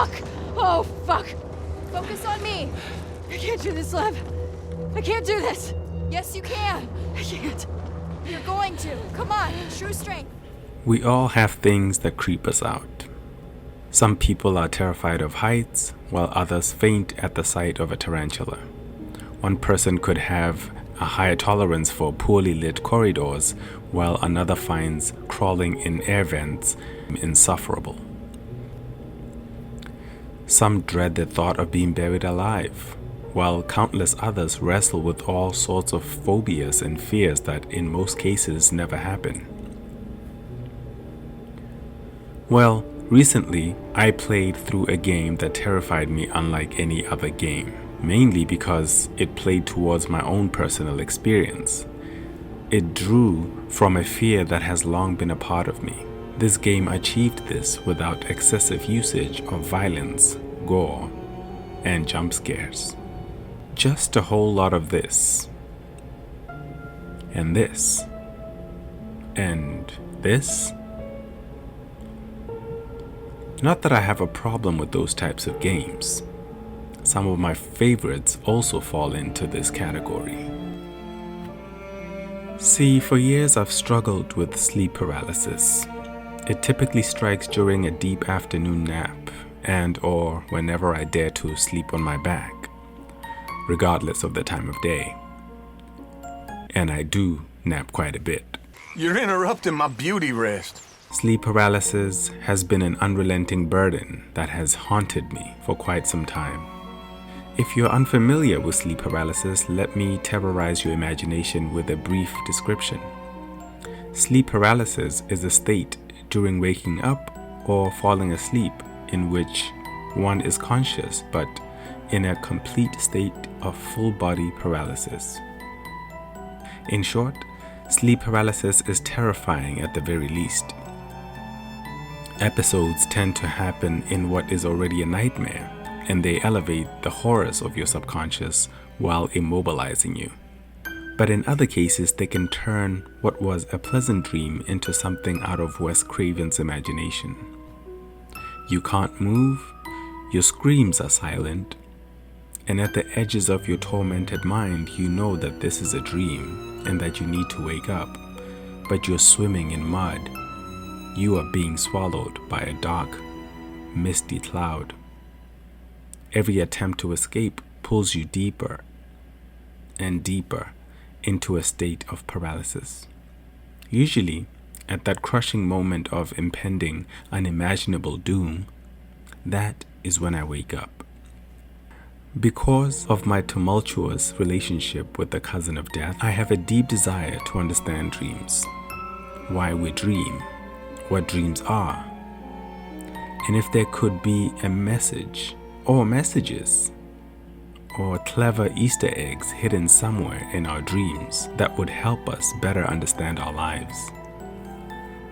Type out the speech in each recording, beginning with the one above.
fuck! Oh, fuck! Focus on me! I can't do this, Lev. I can't do this! Yes, you can! I can't. You're going to. Come on, true strength. We all have things that creep us out. Some people are terrified of heights, while others faint at the sight of a tarantula. One person could have a higher tolerance for poorly lit corridors, while another finds crawling in air vents insufferable. Some dread the thought of being buried alive, while countless others wrestle with all sorts of phobias and fears that in most cases never happen. Well, recently I played through a game that terrified me unlike any other game, mainly because it played towards my own personal experience. It drew from a fear that has long been a part of me. This game achieved this without excessive usage of violence, gore, and jump scares. Just a whole lot of this, and this, and this. Not that I have a problem with those types of games. Some of my favorites also fall into this category. See, for years I've struggled with sleep paralysis. It typically strikes during a deep afternoon nap and/or whenever I dare to sleep on my back, regardless of the time of day. And I do nap quite a bit. You're interrupting my beauty rest. Sleep paralysis has been an unrelenting burden that has haunted me for quite some time. If you're unfamiliar with sleep paralysis, let me terrorize your imagination with a brief description. Sleep paralysis is a state during waking up or falling asleep in which one is conscious but in a complete state of full body paralysis. In short, sleep paralysis is terrifying at the very least. Episodes tend to happen in what is already a nightmare, and they elevate the horrors of your subconscious while immobilizing you. But in other cases, they can turn what was a pleasant dream into something out of Wes Craven's imagination. You can't move, your screams are silent, and at the edges of your tormented mind, you know that this is a dream and that you need to wake up, but you're swimming in mud. You are being swallowed by a dark, misty cloud. Every attempt to escape pulls you deeper and deeper into a state of paralysis. Usually, at that crushing moment of impending, unimaginable doom, that is when I wake up. Because of my tumultuous relationship with the cousin of death, I have a deep desire to understand dreams, why we dream, what dreams are, and if there could be a message or messages or clever Easter eggs hidden somewhere in our dreams that would help us better understand our lives.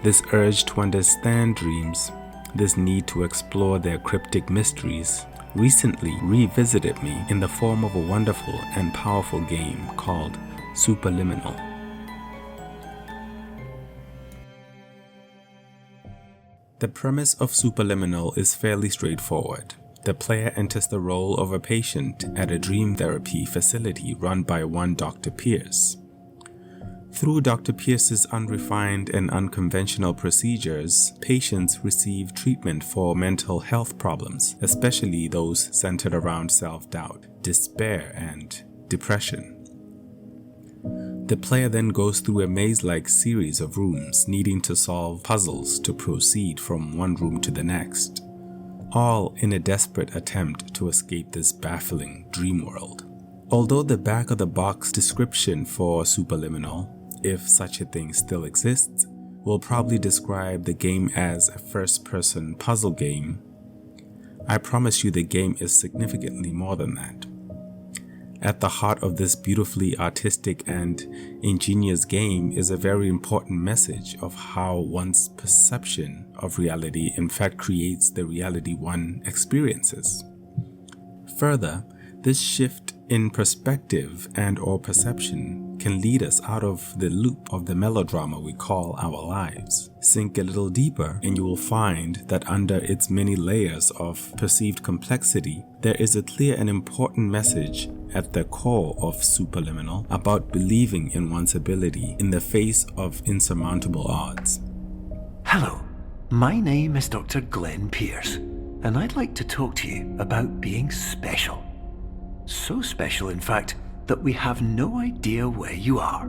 This urge to understand dreams, this need to explore their cryptic mysteries, recently revisited me in the form of a wonderful and powerful game called Superliminal. The premise of Superliminal is fairly straightforward. The player enters the role of a patient at a dream therapy facility run by one Dr. Pierce. Through Dr. Pierce's unrefined and unconventional procedures, patients receive treatment for mental health problems, especially those centered around self-doubt, despair, and depression. The player then goes through a maze-like series of rooms, needing to solve puzzles to proceed from one room to the next, all in a desperate attempt to escape this baffling dream world. Although the back-of-the-box description for Superliminal, if such a thing still exists, will probably describe the game as a first-person puzzle game, I promise you the game is significantly more than that. At the heart of this beautifully artistic and ingenious game is a very important message of how one's perception of reality in fact creates the reality one experiences. Further, this shift in perspective and/or perception can lead us out of the loop of the melodrama we call our lives. Sink a little deeper and you will find that under its many layers of perceived complexity, there is a clear and important message at the core of Superliminal about believing in one's ability in the face of insurmountable odds. Hello, my name is Dr. Glenn Pierce, and I'd like to talk to you about being special. So special, in fact, that we have no idea where you are.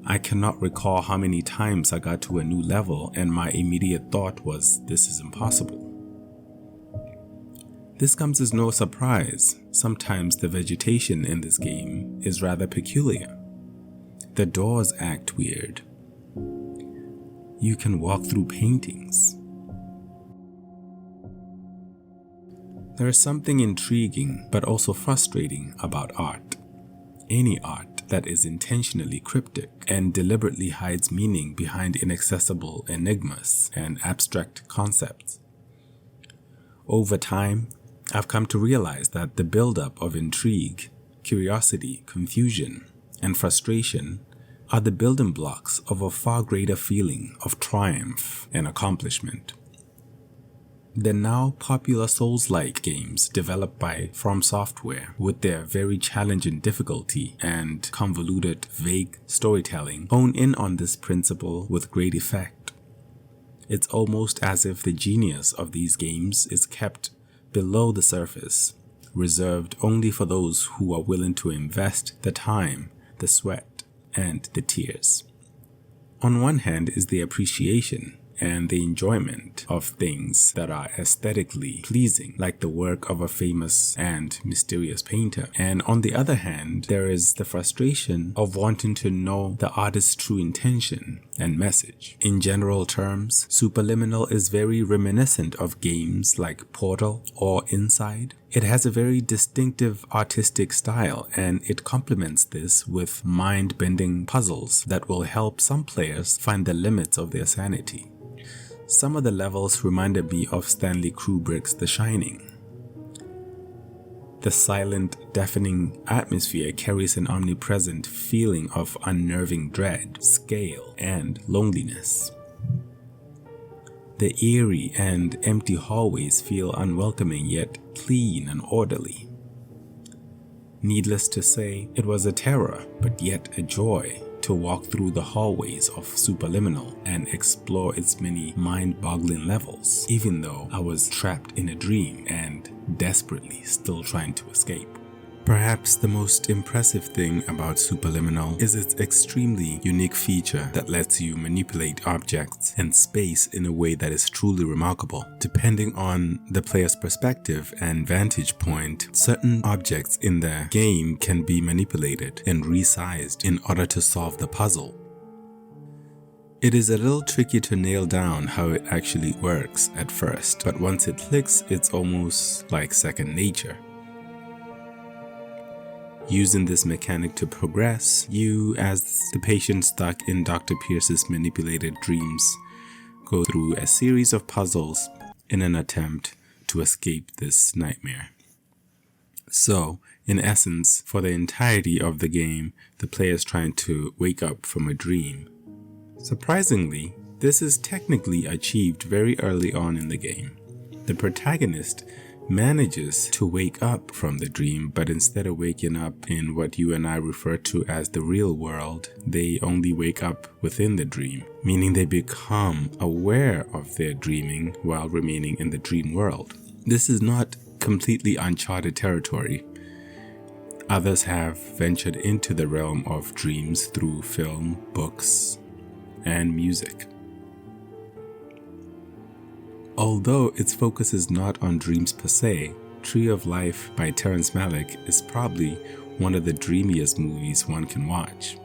I cannot recall how many times I got to a new level and my immediate thought was, this is impossible. This comes as no surprise. Sometimes the vegetation in this game is rather peculiar. The doors act weird. You can walk through paintings. There is something intriguing but also frustrating about art. Any art that is intentionally cryptic and deliberately hides meaning behind inaccessible enigmas and abstract concepts. Over time, I've come to realize that the buildup of intrigue, curiosity, confusion, and frustration are the building blocks of a far greater feeling of triumph and accomplishment. The now popular Souls-like games developed by From Software, with their very challenging difficulty and convoluted, vague storytelling, hone in on this principle with great effect. It's almost as if the genius of these games is kept below the surface, reserved only for those who are willing to invest the time, the sweat, and the tears. On one hand is the appreciation and the enjoyment of things that are aesthetically pleasing, like the work of a famous and mysterious painter. And on the other hand, there is the frustration of wanting to know the artist's true intention and message. In general terms, Superliminal is very reminiscent of games like Portal or Inside. It has a very distinctive artistic style, and it complements this with mind-bending puzzles that will help some players find the limits of their sanity. Some of the levels reminded me of Stanley Kubrick's The Shining. The silent, deafening atmosphere carries an omnipresent feeling of unnerving dread, scale, and loneliness. The eerie and empty hallways feel unwelcoming yet clean and orderly. Needless to say, it was a terror, but yet a joy to walk through the hallways of Superliminal and explore its many mind-boggling levels, even though I was trapped in a dream and desperately still trying to escape. Perhaps the most impressive thing about Superliminal is its extremely unique feature that lets you manipulate objects and space in a way that is truly remarkable. Depending on the player's perspective and vantage point, certain objects in the game can be manipulated and resized in order to solve the puzzle. It is a little tricky to nail down how it actually works at first, but once it clicks, it's almost like second nature. Using this mechanic to progress, you, as the patient stuck in Dr. Pierce's manipulated dreams, go through a series of puzzles in an attempt to escape this nightmare. So, in essence, for the entirety of the game, the player is trying to wake up from a dream. Surprisingly, this is technically achieved very early on in the game. The protagonist manages to wake up from the dream, but instead of waking up in what you and I refer to as the real world, they only wake up within the dream, meaning they become aware of their dreaming while remaining in the dream world. This is not completely uncharted territory. Others have ventured into the realm of dreams through film, books, and music. Although its focus is not on dreams per se, Tree of Life by Terrence Malick is probably one of the dreamiest movies one can watch.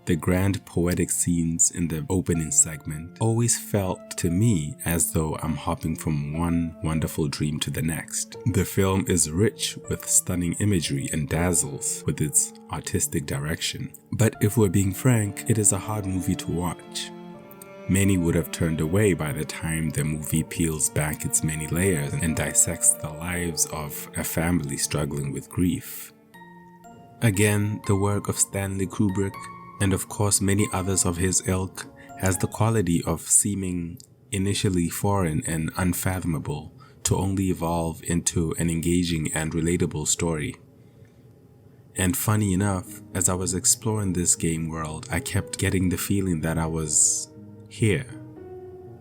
The grand poetic scenes in the opening segment always felt to me as though I'm hopping from one wonderful dream to the next. The film is rich with stunning imagery and dazzles with its artistic direction. But if we're being frank, it is a hard movie to watch. Many would have turned away by the time the movie peels back its many layers and dissects the lives of a family struggling with grief. Again, the work of Stanley Kubrick, and of course many others of his ilk, has the quality of seeming initially foreign and unfathomable to only evolve into an engaging and relatable story. And funny enough, as I was exploring this game world, I kept getting the feeling that I was here,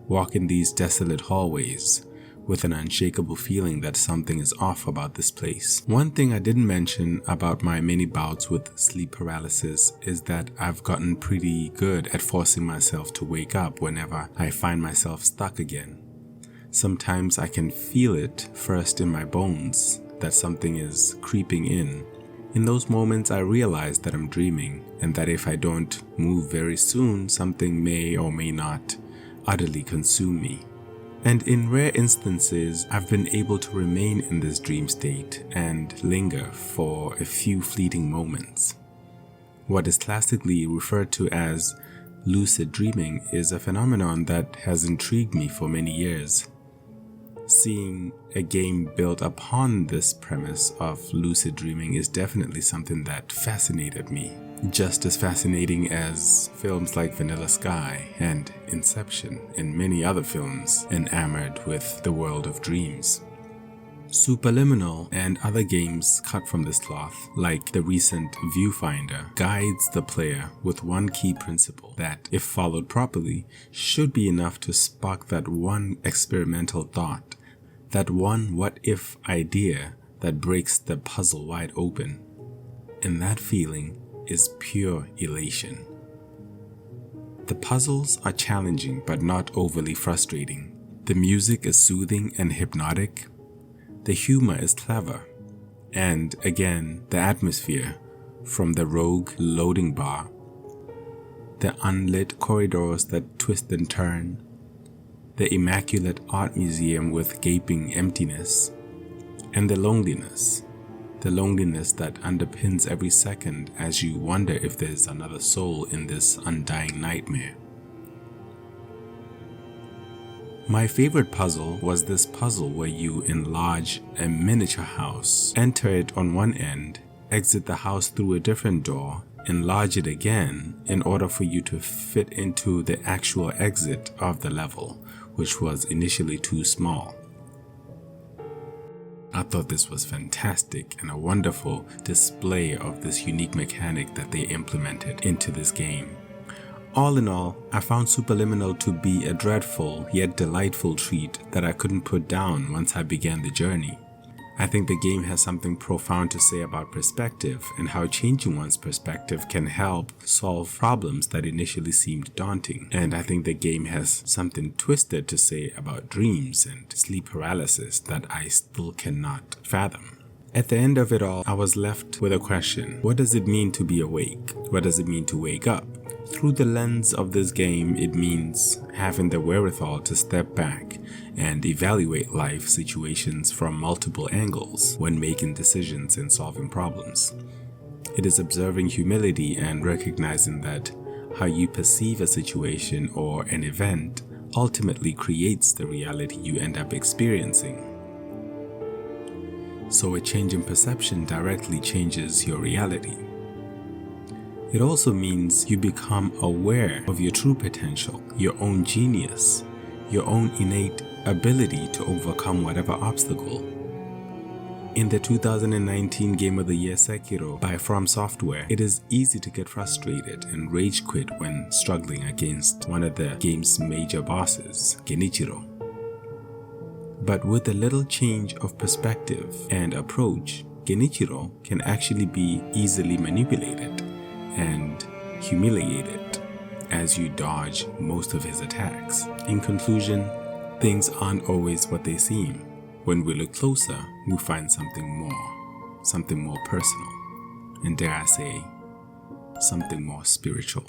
walking these desolate hallways, with an unshakable feeling that something is off about this place. One thing I didn't mention about my many bouts with sleep paralysis is that I've gotten pretty good at forcing myself to wake up whenever I find myself stuck again. Sometimes I can feel it first in my bones that something is creeping in. In those moments, I realize that I'm dreaming, and that if I don't move very soon, something may or may not utterly consume me. And in rare instances, I've been able to remain in this dream state and linger for a few fleeting moments. What is classically referred to as lucid dreaming is a phenomenon that has intrigued me for many years. Seeing a game built upon this premise of lucid dreaming is definitely something that fascinated me. Just as fascinating as films like Vanilla Sky and Inception and many other films enamored with the world of dreams. Superliminal and other games cut from this cloth, like the recent Viewfinder, guides the player with one key principle that, if followed properly, should be enough to spark that one experimental thought, that one what-if idea that breaks the puzzle wide open. And that feeling is pure elation. The puzzles are challenging but not overly frustrating. The music is soothing and hypnotic. The humor is clever. And again, the atmosphere, from the rogue loading bar, the unlit corridors that twist and turn, the immaculate art museum with gaping emptiness, and the loneliness that underpins every second as you wonder if there's another soul in this undying nightmare. My favorite puzzle was this puzzle where you enlarge a miniature house, enter it on one end, exit the house through a different door, enlarge it again in order for you to fit into the actual exit of the level, which was initially too small. I thought this was fantastic and a wonderful display of this unique mechanic that they implemented into this game. All in all, I found Superliminal to be a dreadful yet delightful treat that I couldn't put down once I began the journey. I think the game has something profound to say about perspective and how changing one's perspective can help solve problems that initially seemed daunting. And I think the game has something twisted to say about dreams and sleep paralysis that I still cannot fathom. At the end of it all, I was left with a question. What does it mean to be awake? What does it mean to wake up? Through the lens of this game, it means having the wherewithal to step back and evaluate life situations from multiple angles when making decisions and solving problems. It is observing humility and recognizing that how you perceive a situation or an event ultimately creates the reality you end up experiencing. So a change in perception directly changes your reality. It also means you become aware of your true potential, your own genius, your own innate ability to overcome whatever obstacle. In the 2019 Game of the Year Sekiro by From Software, it is easy to get frustrated and rage quit when struggling against one of the game's major bosses, Genichiro. But with a little change of perspective and approach, Genichiro can actually be easily manipulated and humiliated as you dodge most of his attacks. In conclusion, things aren't always what they seem. When we look closer, we find something more personal, and dare I say, something more spiritual.